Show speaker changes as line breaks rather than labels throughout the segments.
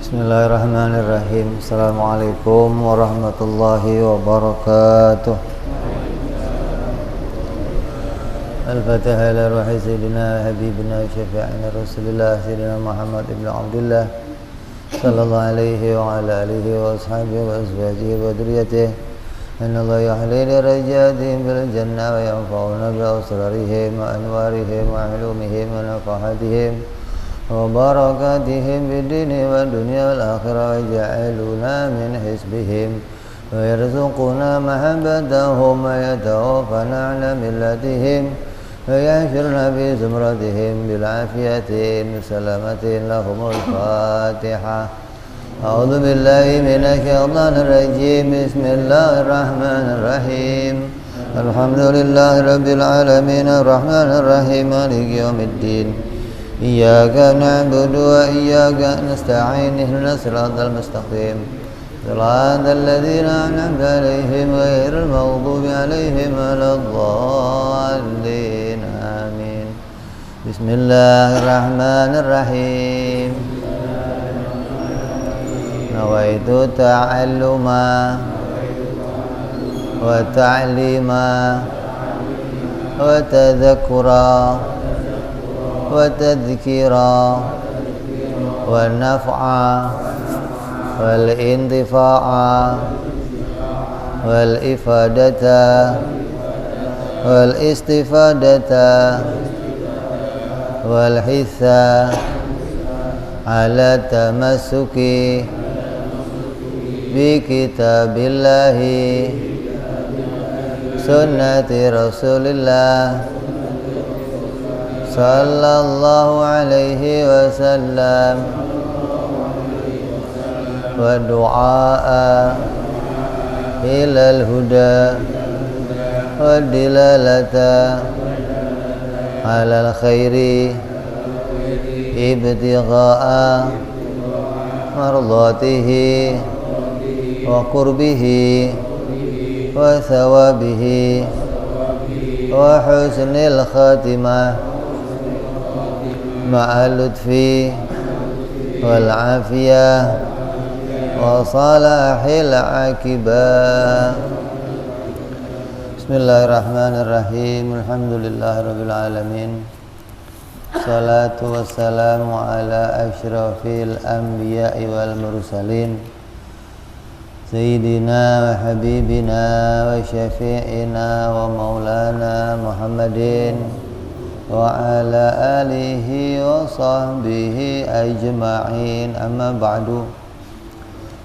Bismillahirrahmanirrahim. Assalamualaikum warahmatullahi wabarakatuh. Al-Fatihah ila ruhi sayyidina habibina syafi'ina Rasulullah sayyidina Muhammad ibn Abdullah sallallahu alaihi wa ala alihi wa ashabihi wa azwajihi wa dhurriyyatihi. Inna Allah yahli li rajatihim bil jannah wa yanfa'una bi asrarihim wa anwarihim wa ulumihim wa nafahatihim وبركاتهم في الدين والدنيا والآخرة ويجعلنا من حزبهم ويرزقنا محبتهم ويتوفنا على ملتهم ويحشرنا في زمرتهم بالعافية سلامة لهم الفاتحة. أعوذ بالله من الشيطان الرجيم. بسم الله الرحمن الرحيم. الحمد لله رب العالمين الرحمن الرحيم مالك يوم الدين. إياك نعبد وإياك نستعين اهدنا الصراط المستقيم صراط الذين أنعمت عليهم غير المغضوب عليهم ولا الضالين آمين. بسم الله الرحمن الرحيم. نويت تعلما وتعليما وتذكرا وتذكيرا والنفعا والانتفاعا والإفادة والاستفادة والحث على التمسك بكتاب الله سنة رسول الله صلى الله عليه وسلم والدعاء إلى الهدى والدلالة على الخير ابتغاء مرضاته وقربه وثوابه وحسن الخاتمة مع اللطف والعافية وصلاح العاقبة. Bismillahirrahmanirrahim. Alhamdulillahirabbil alamin. Salatu wassalamu ala asyrafil anbiya'i wal mursalin Sayyidina wa habibina wa syafi'ina wa maulana Muhammadin wa ala alihi wa sahbihi ajma'in. Amma ba'du.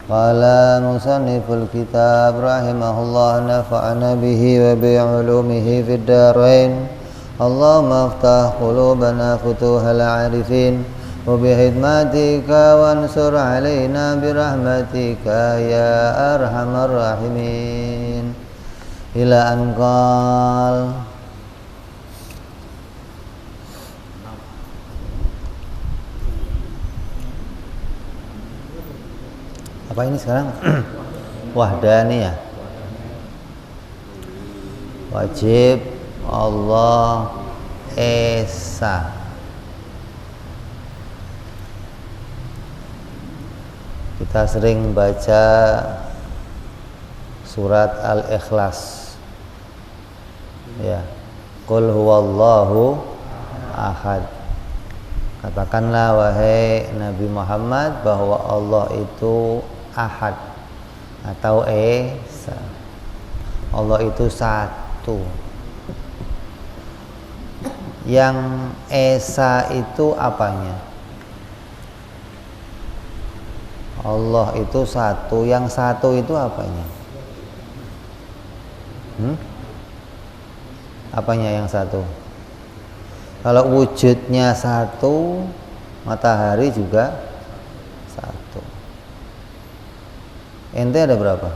Qala musanniful kitab rahimahullah nafa'ana bihi wa bi'ulumihi fid darain. Allahumma aftah qulubana futuhal arifin wa bihidmatika wansur alaina birahmatika ya arhamar rahimin. Ila anqal. Apa ini sekarang? Wahdaniyah. Wajib Allah Esa. Kita sering baca surat Al-Ikhlas. Ya. Qul huwallahu ahad. Katakanlah wahai Nabi Muhammad bahwa Allah itu Ahad atau Esa. Allah itu satu. Yang Esa itu apanya? Allah itu satu. Yang satu itu apanya? Apanya yang satu? Kalau wujudnya satu, matahari juga satu. Ente ada berapa?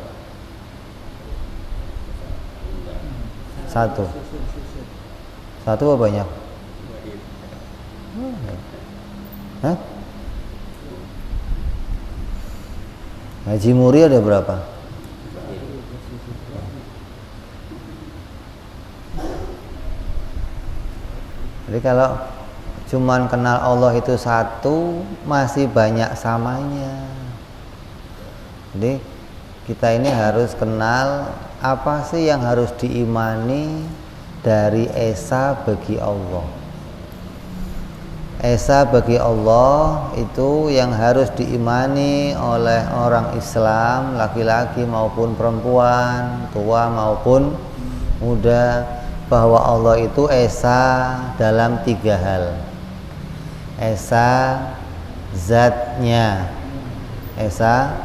Satu. Satu apa banyak? Hah? Haji Muri ada berapa? Jadi kalau cuman kenal Allah itu satu, masih banyak samanya. Jadi kita ini harus kenal apa sih yang harus diimani dari esa bagi Allah. Esa bagi Allah itu yang harus diimani oleh orang Islam, laki-laki maupun perempuan, tua maupun muda, bahwa Allah itu esa dalam 3 hal. Esa zatnya, esa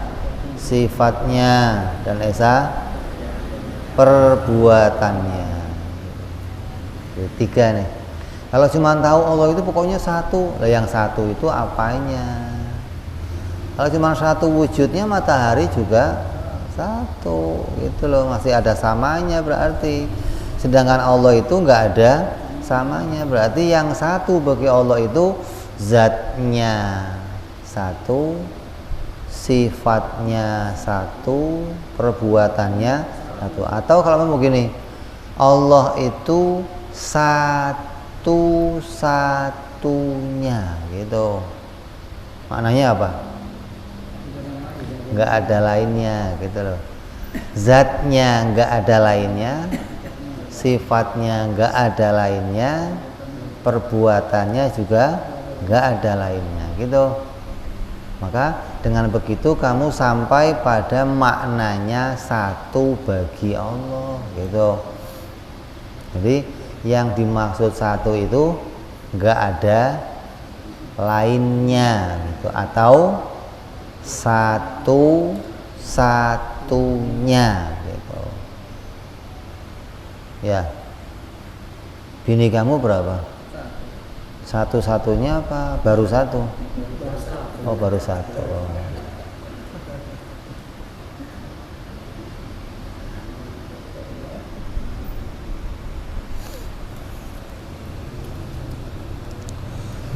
sifatnya, dan esa perbuatannya. 3 nih. Kalau cuma tahu Allah itu pokoknya satu, lah yang satu itu apanya? Kalau cuma satu wujudnya, matahari juga satu, gitu loh, masih ada samanya berarti. Sedangkan Allah itu nggak ada samanya, berarti yang satu bagi Allah itu zatnya satu, sifatnya satu, perbuatannya satu. Atau kalau mau begini, Allah itu satu-satunya, gitu. Maknanya apa? Nggak ada lainnya, gitu loh. Zatnya nggak ada lainnya, sifatnya nggak ada lainnya, perbuatannya juga nggak ada lainnya, gitu. Maka dengan begitu kamu sampai pada maknanya satu bagi Allah, gitu. Jadi yang dimaksud satu itu nggak ada lainnya, gitu. Atau satu-satunya, gitu. Ya, bini kamu berapa? Satu-satunya apa baru satu? Oh, baru satu.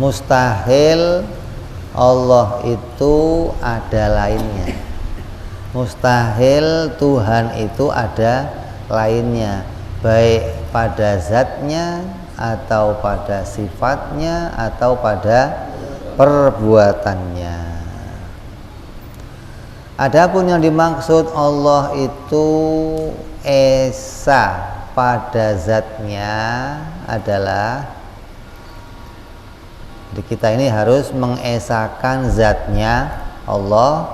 Mustahil Allah itu ada lainnya. Mustahil Tuhan itu ada lainnya, baik pada zatnya atau pada sifatnya atau pada perbuatannya. Adapun yang dimaksud Allah itu esa pada zatnya adalah, kita ini harus mengesakan zatnya Allah,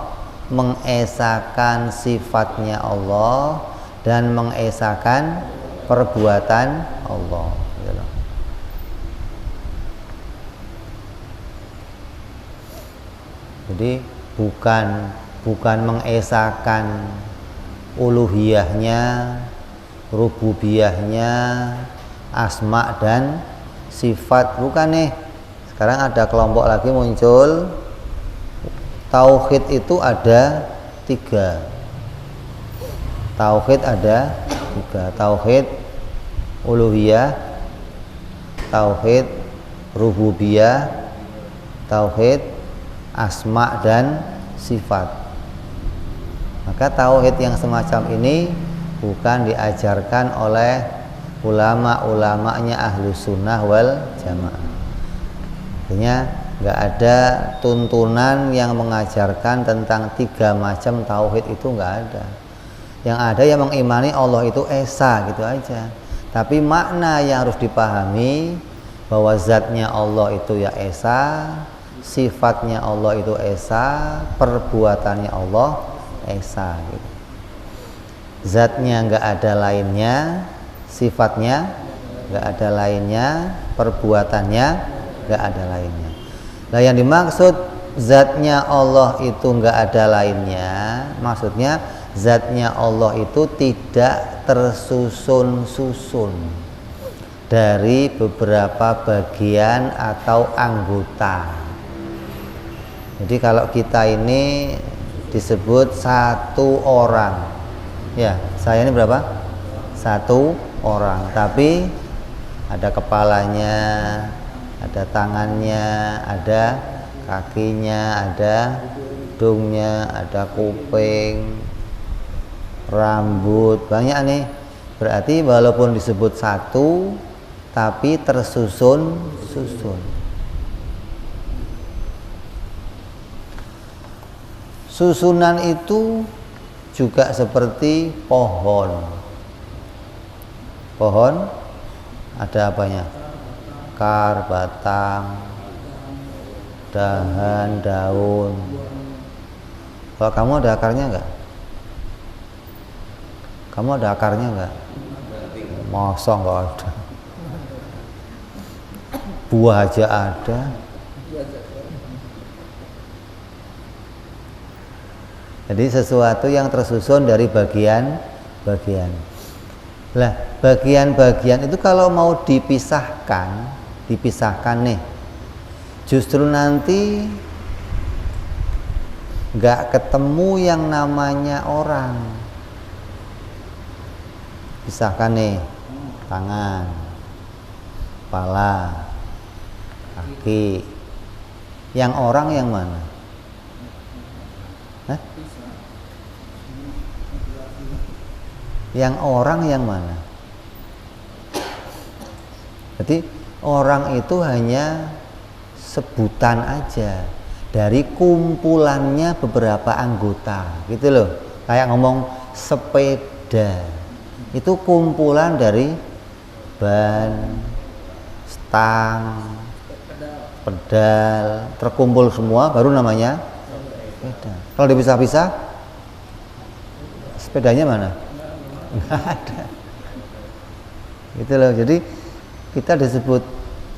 mengesakan sifatnya Allah, dan mengesakan perbuatan Allah. Jadi bukan mengesakan uluhiyahnya, rububiyahnya, asma dan sifat, bukan nih. Sekarang ada kelompok lagi muncul, tauhid itu ada 3. Tauhid ada 3. Tauhid uluhiyah, tauhid rububiyah, tauhid asma dan sifat. Maka tauhid yang semacam ini bukan diajarkan oleh ulama-ulamanya Ahlus Sunnah wal Jamaah. Artinya nggak ada tuntunan yang mengajarkan tentang 3 macam tauhid, itu nggak ada. Yang ada yang mengimani Allah itu esa, gitu aja. Tapi makna yang harus dipahami bahwa zatnya Allah itu ya esa, sifatnya Allah itu esa, perbuatannya Allah esa, gitu. Zatnya nggak ada lainnya, sifatnya nggak ada lainnya, perbuatannya nggak ada lainnya. Nah, yang dimaksud zatnya Allah itu nggak ada lainnya, maksudnya zatnya Allah itu tidak tersusun-susun dari beberapa bagian atau anggota. Jadi kalau kita ini disebut satu orang, ya saya ini berapa? 1 orang, tapi ada kepalanya, ada tangannya, ada kakinya, ada hidungnya, ada kuping, rambut, banyak nih. Berarti walaupun disebut satu, tapi tersusun-susun. Susunan itu juga seperti pohon. Pohon ada apanya? Akar, batang, dahan, daun. Kalau kamu ada akarnya enggak? Kamu ada akarnya enggak? Masa enggak ada? Buah aja ada. Jadi sesuatu yang tersusun dari bagian-bagian. Lah, bagian-bagian itu kalau mau dipisahkan nih, justru nanti nggak ketemu yang namanya orang. Pisahkan nih, tangan, kepala, kaki. Yang orang yang mana? Hah? Yang orang yang mana? Jadi orang itu hanya sebutan aja dari kumpulannya beberapa anggota, gitu loh. Kayak ngomong sepeda, itu kumpulan dari ban, stang, pedal, terkumpul semua baru namanya sepeda. Kalau dipisah-pisah, sepedanya mana? Nggak ada. Gitu loh. Jadi kita disebut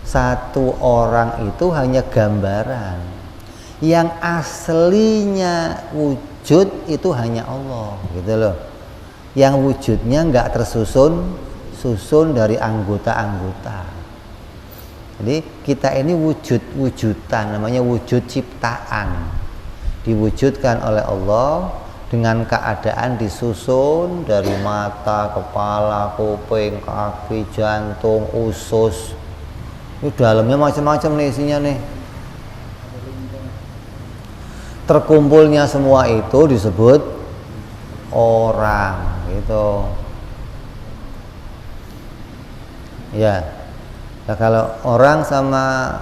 satu orang itu hanya gambaran. Yang aslinya wujud itu hanya Allah, gitu loh. Yang wujudnya nggak tersusun dari anggota-anggota. Jadi kita ini wujud-wujudan, namanya wujud ciptaan, diwujudkan oleh Allah dengan keadaan disusun dari mata, kepala, kuping, kaki, jantung, usus. Ini dalamnya macam-macam nih isinya nih. Terkumpulnya semua itu disebut orang, gitu. Ya. Nah, kalau orang sama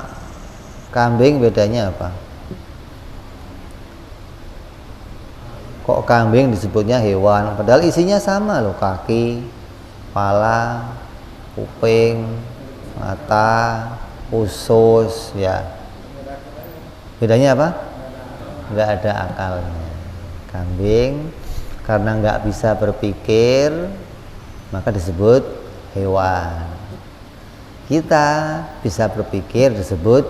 kambing bedanya apa? Kok kambing disebutnya hewan, padahal isinya sama loh, kaki, kepala, kuping, mata, usus, ya. Bedanya apa? Nggak ada akalnya. Kambing karena nggak bisa berpikir, maka disebut hewan. Kita bisa berpikir disebut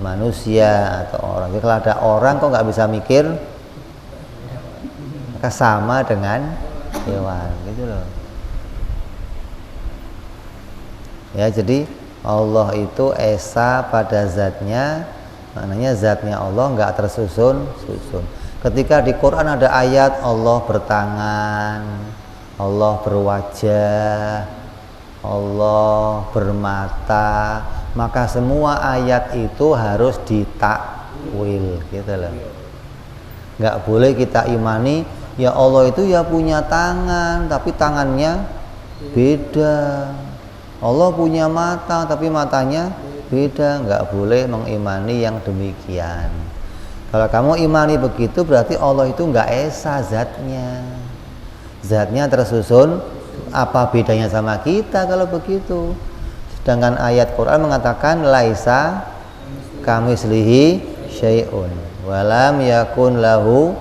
manusia atau orang. Jadi kalau ada orang kok nggak bisa mikir, maka sama dengan hewan, gitu loh. Ya, jadi Allah itu esa pada zatnya, maknanya zatnya Allah nggak tersusun. Ketika di Quran ada ayat Allah bertangan, Allah berwajah, Allah bermata, maka semua ayat itu harus ditakwil, gitu loh. Nggak boleh kita imani ya Allah itu ya punya tangan tapi tangannya beda, Allah punya mata tapi matanya beda. Nggak boleh mengimani yang demikian. Kalau kamu imani begitu berarti Allah itu nggak esa zatnya tersusun. Apa bedanya sama kita kalau begitu? Sedangkan ayat Quran mengatakan laisa kamitslihi syai'un walam yakun lahu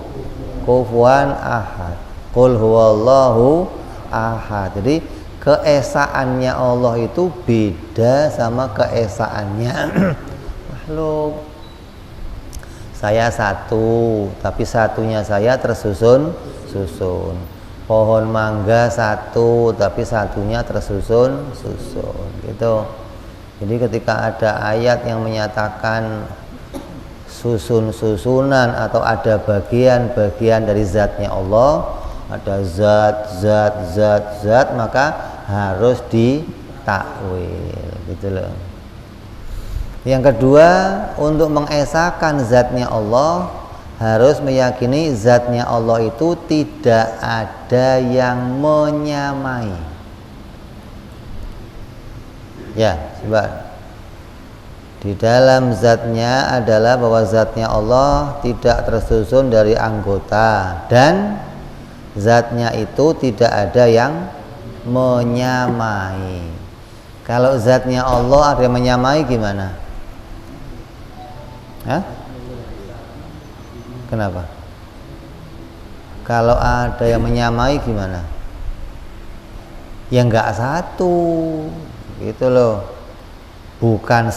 kufuwan ahad. Qul huwallahu ahad. Jadi keesaannya Allah itu beda sama keesaannya makhluk. Saya satu, tapi satunya saya tersusun. Pohon mangga satu, tapi satunya tersusun, gitu. Jadi ketika ada ayat yang menyatakan susunan atau ada bagian-bagian dari zatnya Allah, ada zat, maka harus ditakwil, gitu loh. Yang kedua, untuk mengesakan zatnya Allah, harus meyakini zatnya Allah itu tidak ada yang menyamai. Ya, coba Di dalam zatnya adalah bahwa zatnya Allah tidak tersusun dari anggota, dan zatnya itu tidak ada yang menyamai. Kalau zatnya Allah ada yang menyamai gimana? Hah? Kenapa? Kalau ada yang menyamai gimana? Ya enggak satu, gitu loh. Bukan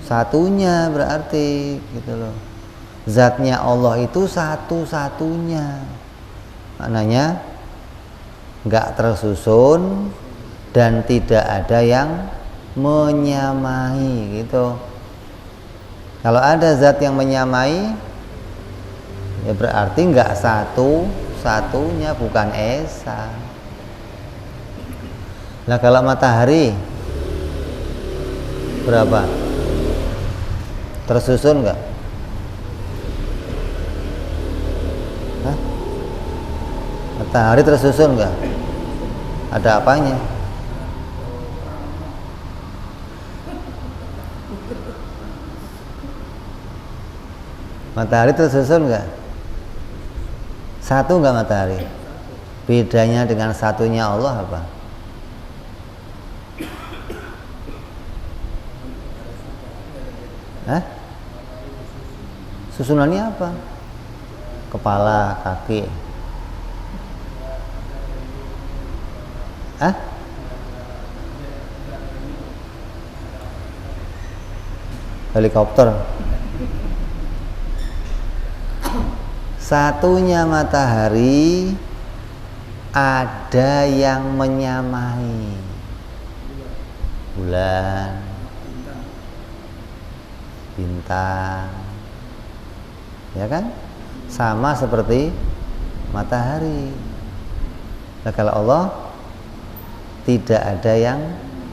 satunya berarti, gitu loh. Zatnya Allah itu satu-satunya. Maknanya enggak tersusun dan tidak ada yang menyamai, gitu. Kalau ada zat yang menyamai, ya berarti enggak satu-satunya, bukan esa. Nah, kalau matahari berapa? Tersusun enggak? Hah? Matahari tersusun enggak? Ada apanya? Matahari tersusun enggak? Satu enggak matahari? Bedanya dengan satunya Allah apa? Hah? Susunannya apa? Kepala, kaki. Hah? Helikopter. Satunya matahari ada yang menyamai. Bulan, bintang, ya kan? Sama seperti matahari. Nah, kalau Allah tidak ada yang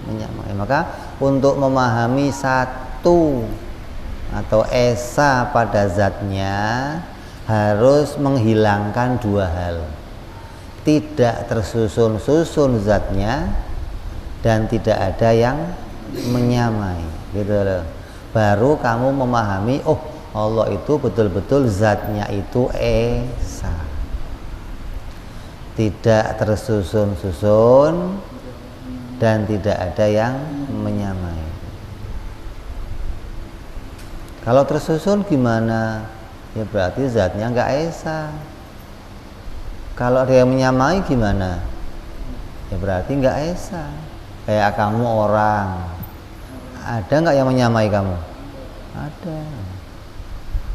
menyamai, maka untuk memahami satu atau esa pada zatnya harus menghilangkan dua hal: tidak tersusun-susun zatnya dan tidak ada yang menyamai, gitu loh. Baru kamu memahami, oh, Allah itu betul-betul zatnya itu esa, tidak tersusun-susun dan tidak ada yang menyamai. Kalau tersusun gimana? Ya berarti zatnya enggak esa. Kalau ada yang menyamai gimana? Ya berarti enggak esa. Kayak kamu orang, ada enggak yang menyamai kamu? Ada.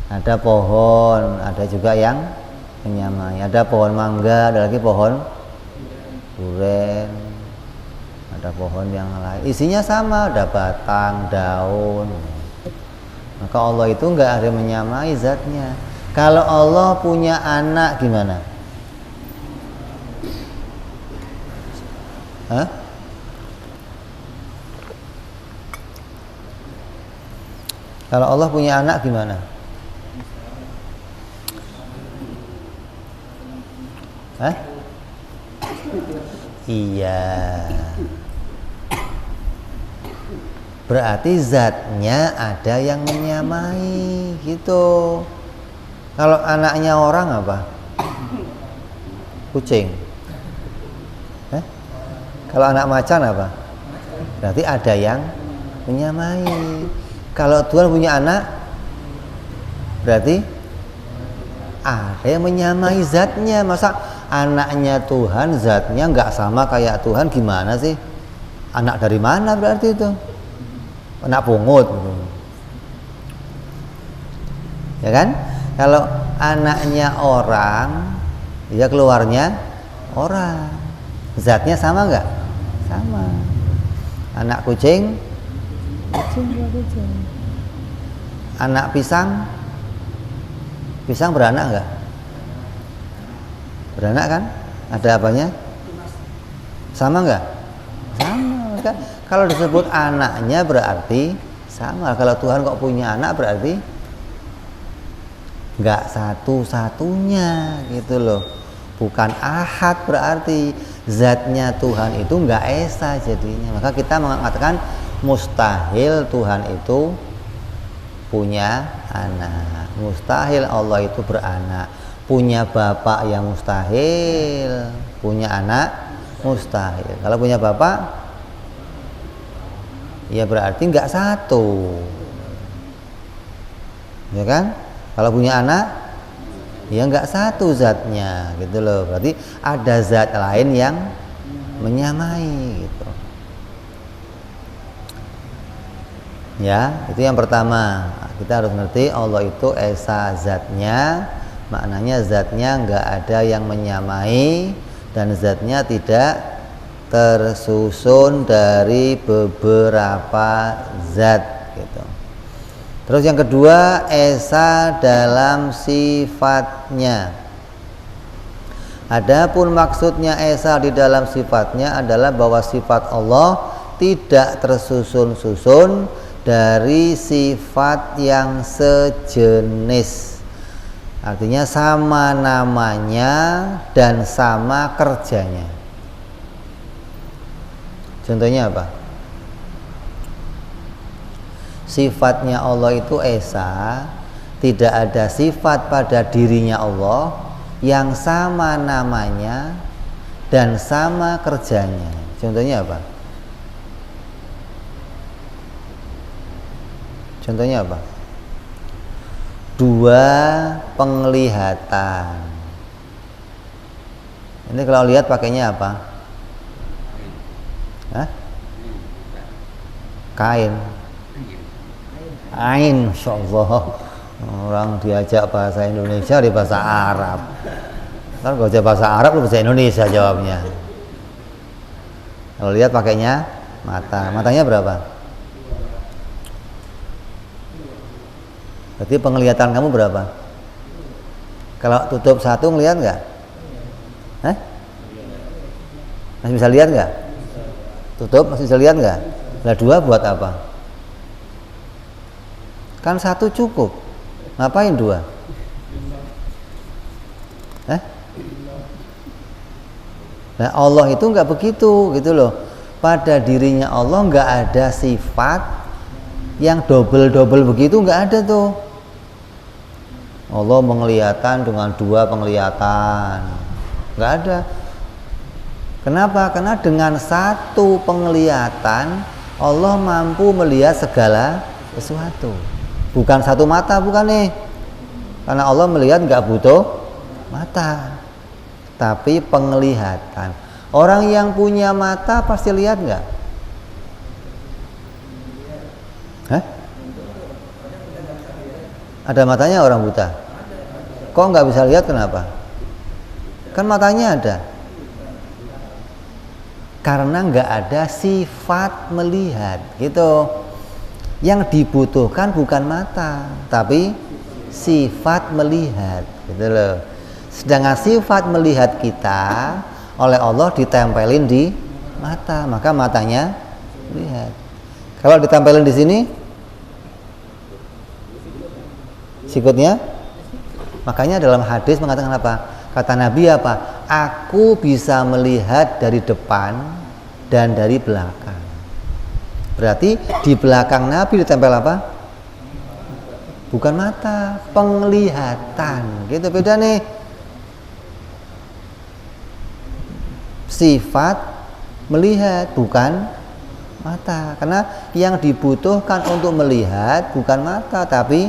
Ada pohon, ada juga yang menyamai. Ada pohon mangga, ada lagi pohon duren, ada pohon yang lain. Isinya sama, ada batang, daun. Maka Allah itu enggak ada yang menyamai zatnya. Kalau Allah punya anak gimana? Hah? Kalau Allah punya anak gimana? Hah? Iya. Berarti zatnya ada yang menyamai, gitu. Kalau anaknya orang apa? Kucing. Hah? Kalau anak macan apa? Berarti ada yang menyamai. Kalau Tuhan punya anak, berarti ada yang menyamai zatnya. Masa anaknya Tuhan zatnya nggak sama kayak Tuhan, gimana sih? Anak dari mana berarti itu? Anak pungut, ya kan? Kalau anaknya orang, dia keluarnya orang, zatnya sama nggak? Sama. Anak kucing, kucing. Anak pisang beranak nggak? Beranak kan? Ada apanya? Sama nggak? Sama kan? Kalau disebut anaknya berarti sama. Kalau Tuhan kok punya anak berarti nggak satu-satunya, gitu loh. Bukan ahad, berarti zatnya Tuhan itu nggak esa jadinya. Maka kita mengatakan mustahil Tuhan itu punya anak, mustahil Allah itu beranak, punya bapak yang mustahil, punya anak mustahil. Kalau punya bapak ya berarti nggak satu, ya kan? Kalau punya anak ya nggak satu zatnya, gitu loh. Berarti ada zat lain yang menyamai, gitu. Ya, itu yang pertama. Kita harus ngerti Allah itu esa zatnya, maknanya zatnya nggak ada yang menyamai dan zatnya tidak tersusun dari beberapa zat, gitu. Terus yang kedua, esa dalam sifatnya. Adapun maksudnya esa di dalam sifatnya adalah bahwa sifat Allah tidak tersusun-susun dari sifat yang sejenis, artinya sama namanya dan sama kerjanya. Contohnya apa? Sifatnya Allah itu esa, tidak ada sifat pada dirinya Allah yang sama namanya dan sama kerjanya. Contohnya apa? Contohnya apa? Dua penglihatan. Ini kalau lihat pakainya apa? Hah? Kain. Ain, insyaallah. Orang diajak bahasa Indonesia di bahasa Arab. Kan kalau bahasa Arab lu bahasa Indonesia jawabnya. Kalau lihat pakainya mata. Matanya berapa? Berarti penglihatan kamu berapa? Kalau tutup satu ngelihat nggak? Hah? Masih bisa lihat nggak? Tutup masih bisa lihat nggak? Lah dua buat apa? Kan satu cukup. Ngapain dua? Hah? Nah Allah itu nggak begitu, gitu loh. Pada dirinya Allah nggak ada sifat yang double begitu, nggak ada tuh. Allah menglihatan dengan dua penglihatan, nggak ada. Kenapa? Karena dengan satu penglihatan Allah mampu melihat segala sesuatu. Bukan satu mata, bukan nih. Karena Allah melihat nggak butuh mata, tapi penglihatan. Orang yang punya mata pasti lihat nggak? Hah? Ada matanya orang buta? Kok nggak bisa lihat, kenapa? Kan matanya ada. Karena nggak ada sifat melihat, gitu. Yang dibutuhkan bukan mata, tapi sifat melihat, gitu loh. Sedangkan sifat melihat kita oleh Allah ditempelin di mata, maka matanya melihat. Kalau ditempelin di sini, sikutnya. Makanya dalam hadis mengatakan apa? Kata Nabi apa? Aku bisa melihat dari depan dan dari belakang. Berarti di belakang Nabi ditempel apa? Bukan mata, penglihatan. Gitu, beda nih. Sifat melihat, bukan mata. Karena yang dibutuhkan untuk melihat bukan mata, tapi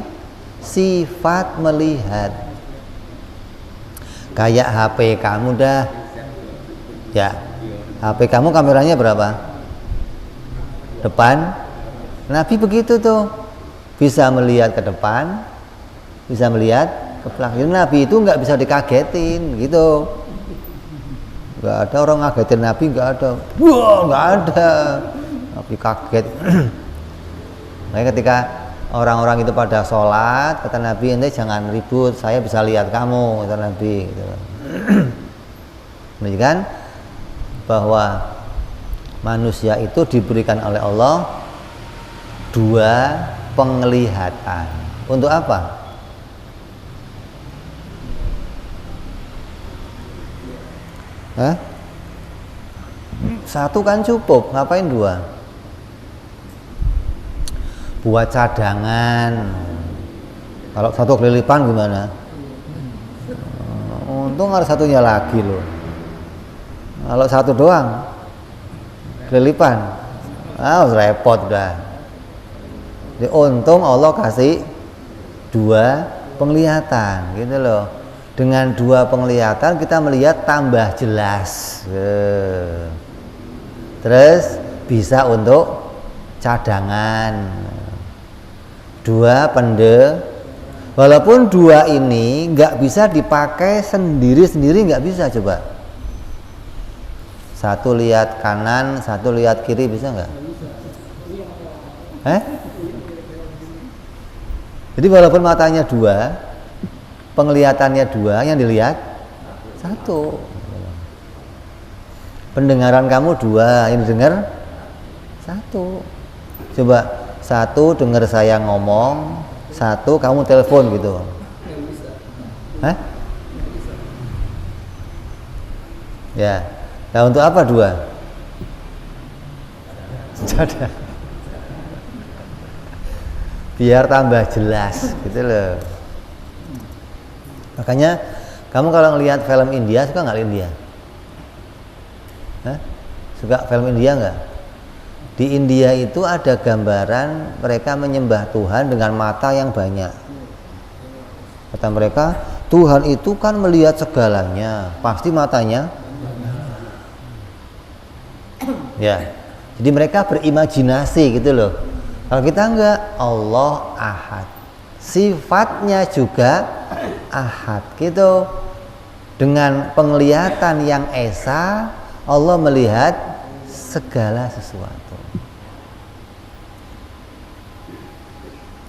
sifat melihat. Kayak HP kamu dah. Ya, HP kamu kameranya berapa? Depan. Nabi begitu tuh, bisa melihat ke depan, bisa melihat ke belakang. Nabi itu nggak bisa dikagetin, gitu. Nggak ada orang ngagetin Nabi, nggak ada. Wah, nggak ada. Nabi kaget. Nah, ketika orang-orang itu pada sholat, kata Nabi, ente jangan ribut, saya bisa lihat kamu, kata Nabi, gitu. Menunjukkan bahwa manusia itu diberikan oleh Allah dua penglihatan. Untuk apa? Hah? Satu kan cukup, ngapain dua? buat cadangan. Kalau satu kelilipan gimana? Untung ada satunya lagi loh. Kalau satu doang kelilipan, repot dah. Jadi untung Allah kasih dua penglihatan gitu loh. Dengan dua penglihatan kita melihat tambah jelas. Terus bisa untuk cadangan. Dua walaupun dua ini nggak bisa dipakai sendiri-sendiri, nggak bisa. Coba satu lihat kanan, satu lihat kiri, bisa nggak? Jadi walaupun matanya dua, penglihatannya dua, yang dilihat satu. Pendengaran kamu dua, yang didengar satu. Coba satu dengar saya ngomong, satu kamu telepon gitu. Ya. Nah, untuk apa dua? Biar tambah jelas gitu loh. Makanya kamu kalau ngelihat film India, suka nggak India? Suka film India nggak? Di India itu ada gambaran mereka menyembah Tuhan dengan mata yang banyak. Kata mereka, Tuhan itu kan melihat segalanya, pasti matanya. Ya, jadi mereka berimajinasi gitu loh. Kalau kita enggak, Allah Ahad, sifatnya juga Ahad gitu. Dengan penglihatan yang esa, Allah melihat segala sesuatu.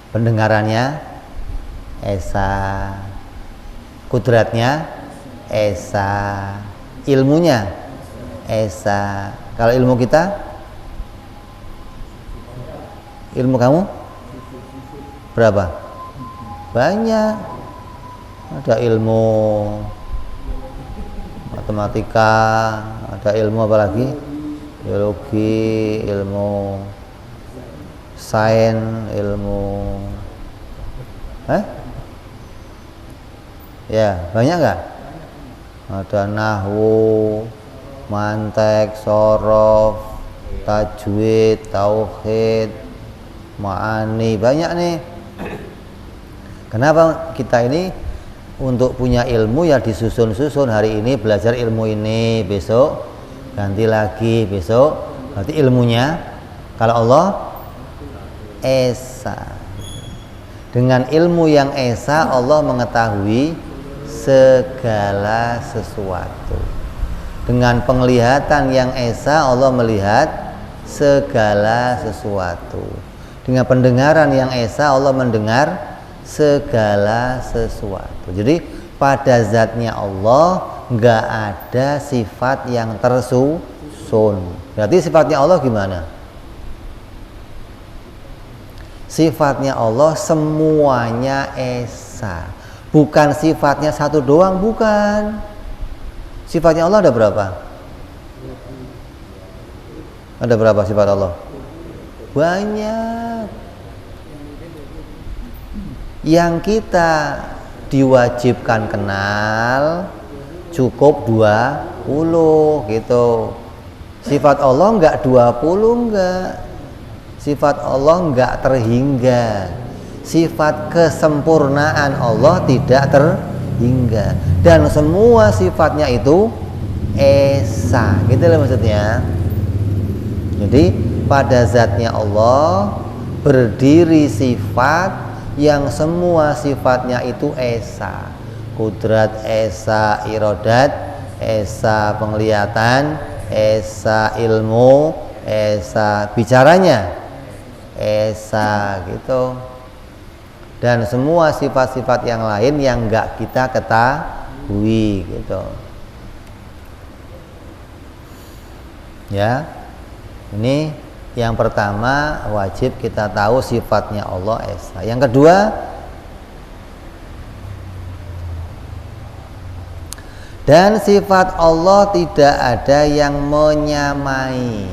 Pendengarannya esa, kudratnya esa, ilmunya esa. Kalau ilmu kita, ilmu kamu berapa? Banyak. Ada ilmu matematika, ada ilmu apa lagi? Biologi, ilmu sains, ilmu ya, banyak nggak? Ada nahwu, mantek, sorof, tajwid, tauhid, ma'ani, banyak nih. Kenapa kita ini untuk punya ilmu ya disusun-susun, hari ini belajar ilmu ini, besok ganti lagi, besok berarti ilmunya. Kalau Allah esa, dengan ilmu yang esa Allah mengetahui segala sesuatu. Dengan penglihatan yang esa Allah melihat segala sesuatu. Dengan pendengaran yang esa Allah mendengar segala sesuatu. Jadi pada zatnya Allah nggak ada sifat yang tersusun. Berarti sifatnya Allah gimana? Sifatnya Allah semuanya esa. Bukan sifatnya satu doang, bukan. Sifatnya Allah ada berapa? Ada berapa sifat Allah? Banyak. Yang kita diwajibkan kenal cukup 20 gitu. Sifat Allah enggak 20, enggak. Sifat Allah enggak terhingga. Sifat kesempurnaan Allah tidak terhingga. Dan semua sifatnya itu esa, gitu loh maksudnya. Jadi pada zatnya Allah berdiri sifat yang semua sifatnya itu esa. Kudrat esa, irodat esa, penglihatan esa, ilmu esa, bicaranya esa gitu. Dan semua sifat-sifat yang lain yang enggak kita ketahui gitu. Ya. Ini yang pertama wajib kita tahu sifatnya Allah esa. Yang kedua, dan sifat Allah tidak ada yang menyamai.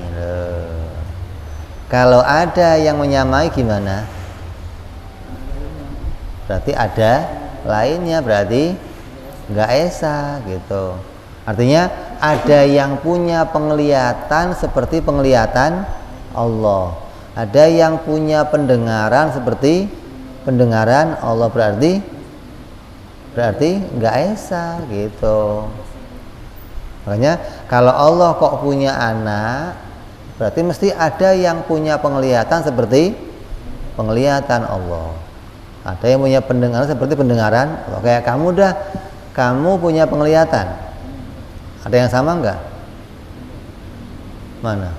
Kalau ada yang menyamai gimana? berarti ada lainnya, berarti nggak esa gitu. Artinya ada yang punya penglihatan seperti penglihatan Allah, ada yang punya pendengaran seperti pendengaran Allah, berarti nggak esa gitu. Makanya kalau Allah kok punya anak, berarti mesti ada yang punya penglihatan seperti penglihatan Allah, ada yang punya pendengaran seperti pendengaran Allah. Kayak kamu dah, kamu punya penglihatan, ada yang sama enggak? Mana?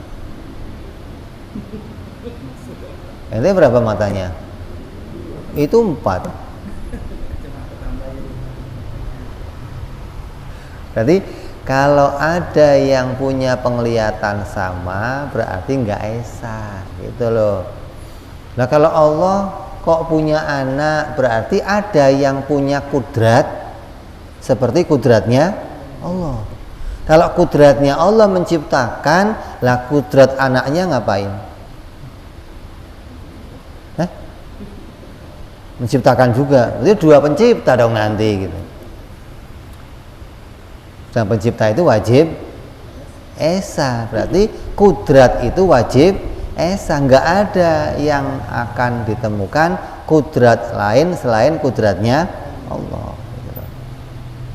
Ente berapa matanya? Itu 4. Berarti kalau ada yang punya penglihatan sama, berarti nggak esa gitu loh. Nah kalau Allah kok punya anak, berarti ada yang punya kudrat seperti kudratnya Allah. Kalau kudratnya Allah menciptakan, lah kudrat anaknya ngapain? Menciptakan juga, berarti 2 pencipta dong nanti gitu. Dan pencipta itu wajib esa, berarti kudrat itu wajib esa. Nggak ada yang akan ditemukan kudrat lain selain kudratnya Allah.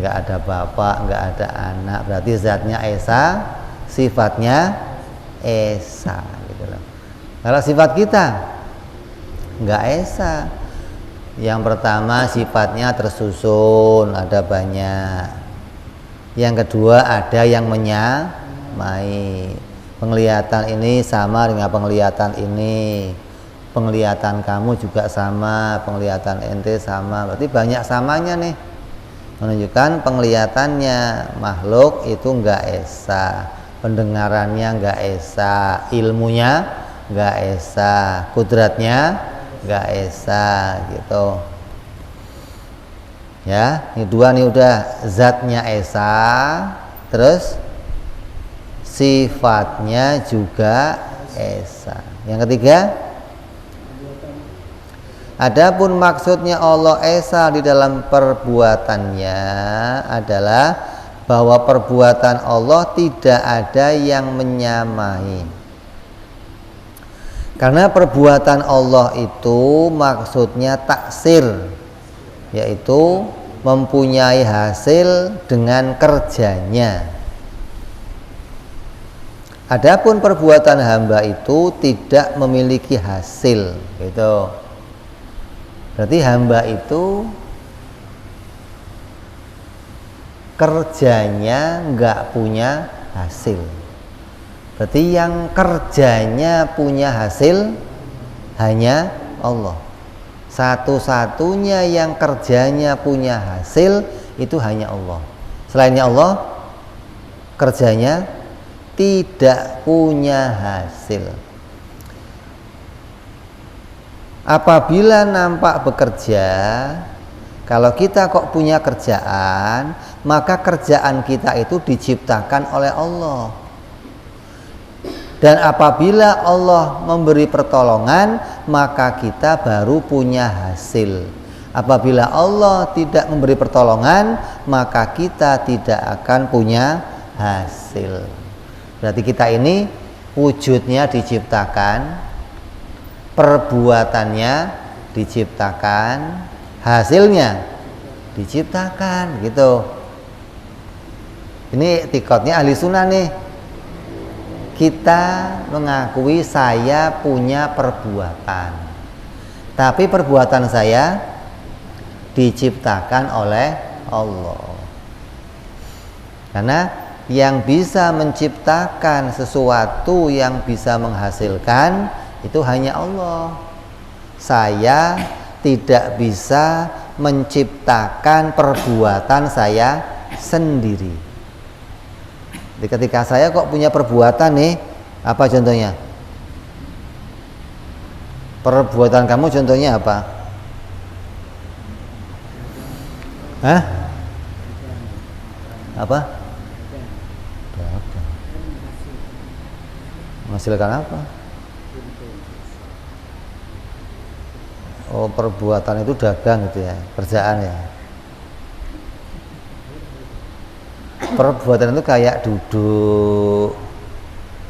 Nggak ada bapak, nggak ada anak, berarti zatnya esa, sifatnya esa gitu loh. Kalau sifat kita nggak esa. Yang pertama sifatnya tersusun, ada banyak. Yang kedua ada yang menyamai. Penglihatan ini sama dengan penglihatan ini, penglihatan kamu juga sama, penglihatan ente sama, berarti banyak samanya nih, menunjukkan penglihatannya makhluk itu enggak esa, pendengarannya enggak esa, ilmunya enggak esa, kudratnya enggak esa gitu. Ya, ini 2 nih udah, zatnya esa, terus sifatnya juga esa. Yang ketiga, adapun maksudnya Allah esa di dalam perbuatannya adalah bahwa perbuatan Allah tidak ada yang menyamai. Karena perbuatan Allah itu maksudnya taksir, yaitu mempunyai hasil dengan kerjanya. Adapun perbuatan hamba itu tidak memiliki hasil, gitu. Berarti hamba itu kerjanya nggak punya hasil. Berarti yang kerjanya punya hasil hanya Allah. Satu-satunya yang kerjanya punya hasil itu hanya Allah. Selainnya Allah kerjanya tidak punya hasil. Apabila nampak bekerja, kalau kita kok punya kerjaan, maka kerjaan kita itu diciptakan oleh Allah. Dan apabila Allah memberi pertolongan, maka kita baru punya hasil. Apabila Allah tidak memberi pertolongan, maka kita tidak akan punya hasil. Berarti kita ini wujudnya diciptakan, perbuatannya diciptakan, hasilnya diciptakan, gitu. Ini tikotnya ahli sunnah nih. Kita mengakui saya punya perbuatan, tapi perbuatan saya diciptakan oleh Allah. Karena yang bisa menciptakan sesuatu yang bisa menghasilkan itu hanya Allah. Saya tidak bisa menciptakan perbuatan saya sendiri. Jadi ketika saya kok punya perbuatan nih, apa contohnya? Perbuatan kamu contohnya apa? Hah? Apa? Menghasilkan apa? Oh, perbuatan itu dagang gitu ya, kerjaan ya. Perbuatan itu kayak duduk,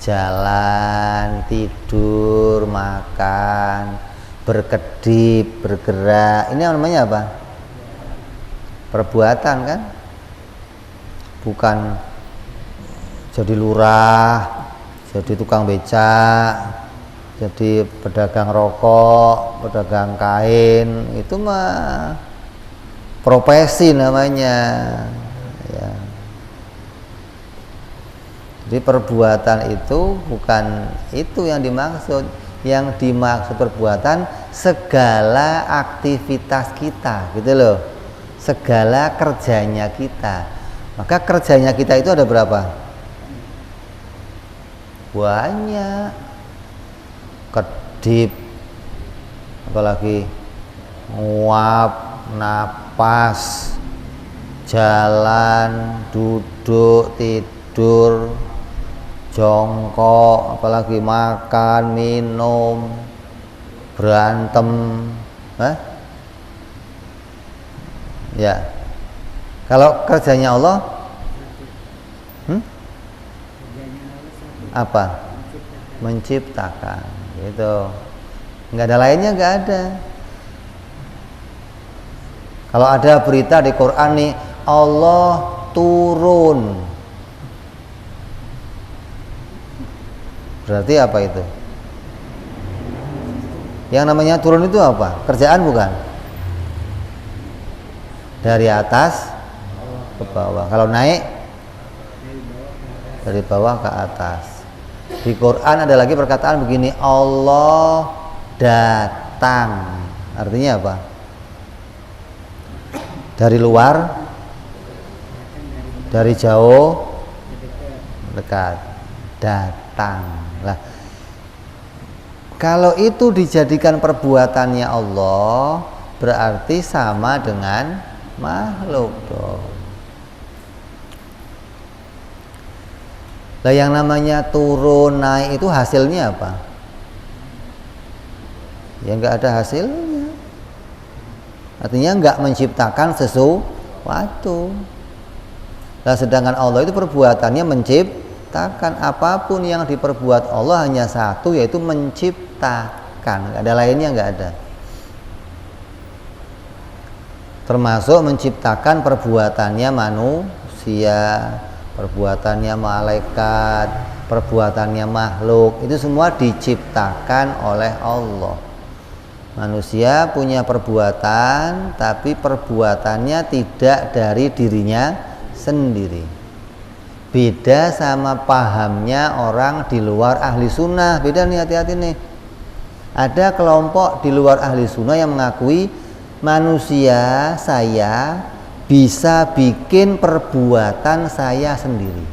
jalan, tidur, makan, berkedip, bergerak. Ini namanya apa? Perbuatan kan? Bukan jadi lurah, jadi tukang becak, jadi pedagang rokok, pedagang kain. Itu mah profesi namanya ya. Jadi perbuatan itu bukan itu yang dimaksud. Yang dimaksud perbuatan segala aktivitas kita, gitu loh. Segala kerjanya kita. Maka kerjanya kita itu ada berapa? Banyak. Kedip, apalagi nguap, napas, jalan, duduk, tidur, jongkok, apalagi makan, minum, berantem, ya. Kalau kerjanya Allah, apa? Menciptakan, gitu. Nggak ada lainnya, nggak ada. Kalau ada berita di Quran nih, Allah turun, berarti apa itu? Yang namanya turun itu apa? Kerjaan bukan? Dari atas ke bawah. Kalau naik dari bawah ke atas. Di Quran ada lagi perkataan begini, Allah datang. Artinya apa? Dari luar, dari jauh, dekat, datang. Lah, kalau itu dijadikan perbuatannya Allah, berarti sama dengan makhluk dong. Lah, yang namanya turun naik itu hasilnya apa? Ya nggak ada hasilnya. Artinya nggak menciptakan sesuatu. Nah, sedangkan Allah itu perbuatannya menciptakan. Apapun yang diperbuat Allah hanya satu, yaitu menciptakan. Nggak ada lainnya, nggak ada. Termasuk menciptakan perbuatannya manusia, perbuatannya malaikat, perbuatannya makhluk. Itu semua diciptakan oleh Allah. Manusia punya perbuatan, tapi perbuatannya tidak dari dirinya sendiri. Beda sama pahamnya orang di luar ahli sunnah. Beda nih, hati-hati nih. Ada kelompok di luar ahli sunnah yang mengakui manusia, saya bisa bikin perbuatan saya sendiri.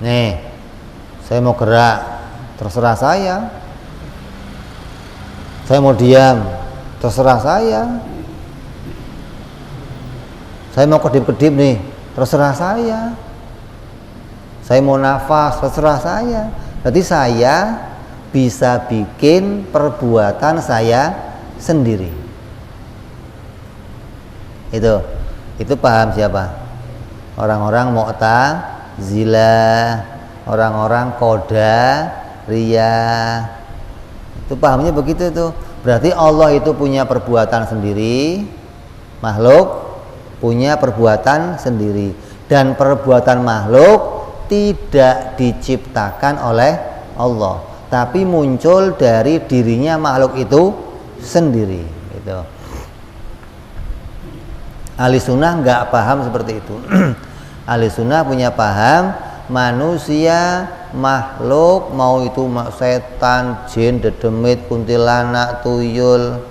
Nih, saya mau gerak, terserah saya. Saya mau diam, terserah saya. Saya mau kedip-kedip nih, terserah saya. Saya mau nafas, terserah saya. Berarti saya bisa bikin perbuatan saya sendiri. Itu paham siapa? Orang-orang Mu'tazilah, orang-orang Qadariyah. Itu pahamnya begitu tuh. Berarti Allah itu punya perbuatan sendiri, makhluk punya perbuatan sendiri, dan perbuatan makhluk tidak diciptakan oleh Allah, tapi muncul dari dirinya makhluk itu sendiri. Gitu. Ahli sunnah nggak paham seperti itu. Ahli sunnah punya paham manusia, makhluk, mau itu setan, jin, dedemit, kuntilanak, tuyul,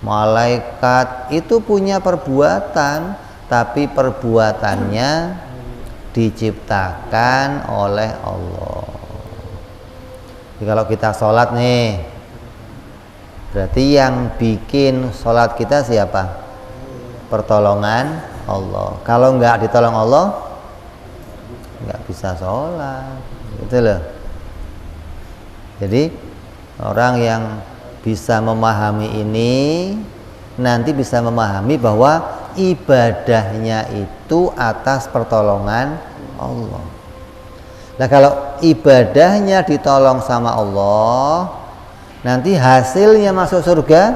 malaikat, itu punya perbuatan, tapi perbuatannya diciptakan oleh Allah. Jadi kalau kita sholat nih, berarti yang bikin sholat kita siapa? Pertolongan Allah. Kalau nggak ditolong Allah, nggak bisa sholat, gitu loh. Jadi orang yang bisa memahami ini, nanti bisa memahami bahwa ibadahnya itu atas pertolongan Allah. Nah kalau ibadahnya ditolong sama Allah, nanti hasilnya masuk surga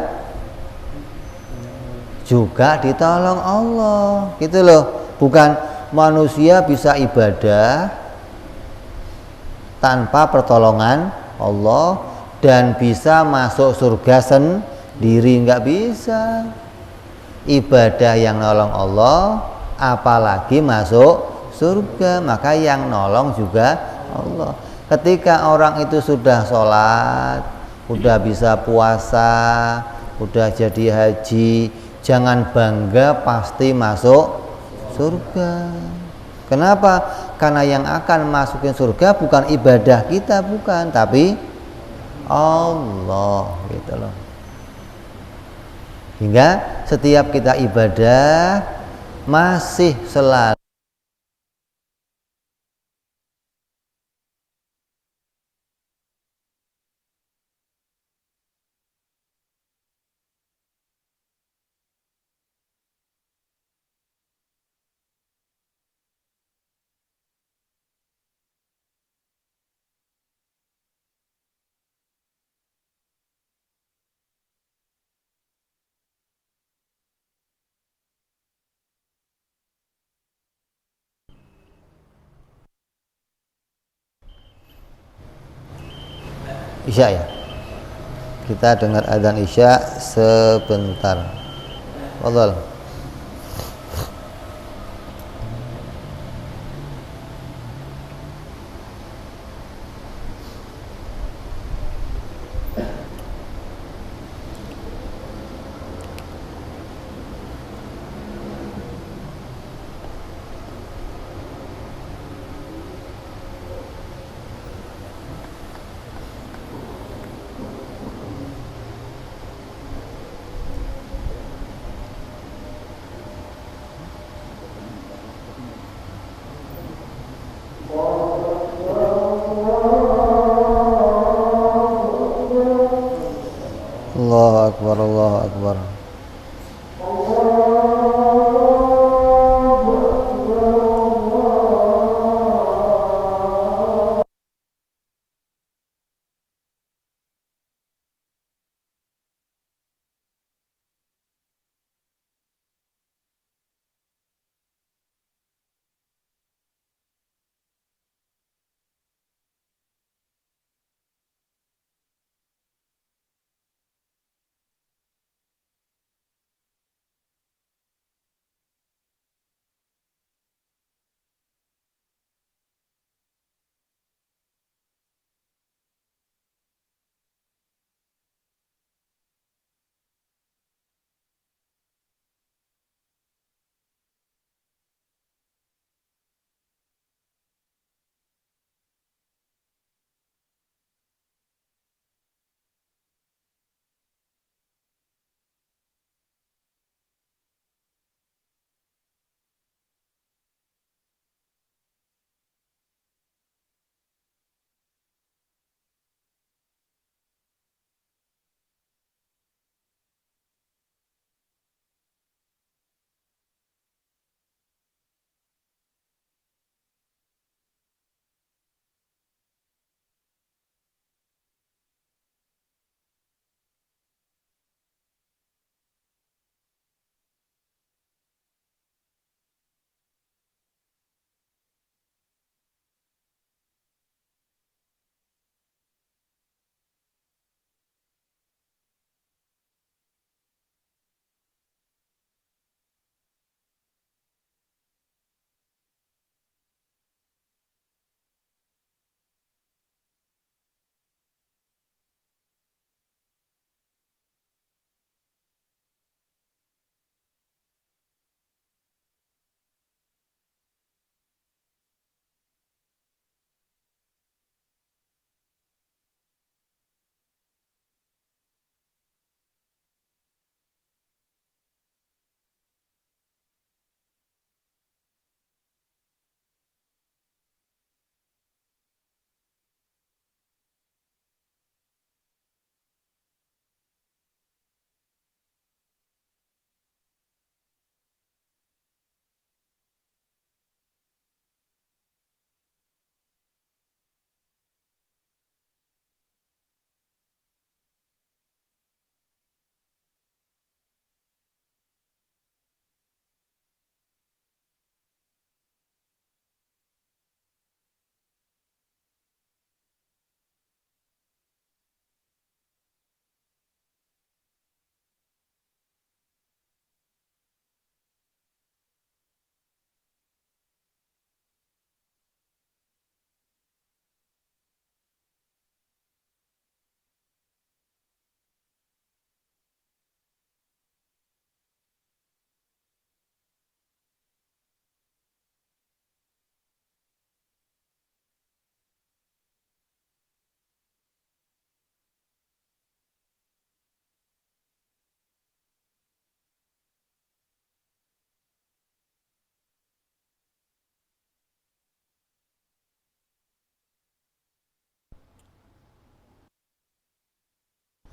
juga ditolong Allah, gitu loh. Bukan manusia bisa ibadah tanpa pertolongan Allah dan bisa masuk surga sendiri, nggak bisa. Ibadah yang nolong Allah, apalagi masuk surga, maka yang nolong juga Allah. Ketika orang itu sudah sholat, udah bisa puasa, udah jadi haji, jangan bangga pasti masuk surga. Kenapa? Karena yang akan masukin surga bukan ibadah kita, bukan, tapi Allah, gitu loh. Hingga setiap kita ibadah masih selalu Isya ya. Kita dengar adzan Isya sebentar. Wallah.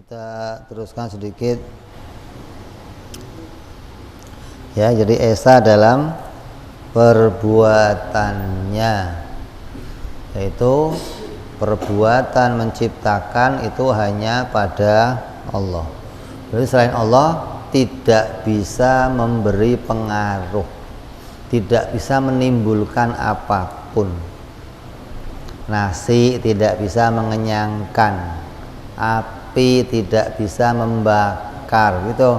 Kita teruskan sedikit. Ya, jadi esa dalam perbuatannya, yaitu perbuatan menciptakan itu hanya pada Allah. Jadi selain Allah tidak bisa memberi pengaruh, tidak bisa menimbulkan apapun. Nasi tidak bisa mengenyangkan, api tidak bisa membakar, gitu.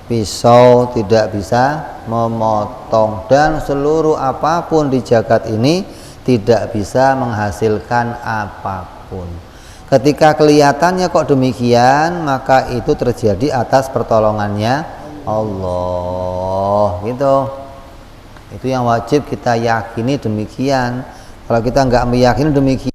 Pisau tidak bisa memotong, dan seluruh apapun di jagat ini tidak bisa menghasilkan apapun. Ketika kelihatannya kok demikian, maka itu terjadi atas pertolongannya Allah, gitu. Itu yang wajib kita yakini demikian. Kalau kita nggak meyakini demikian,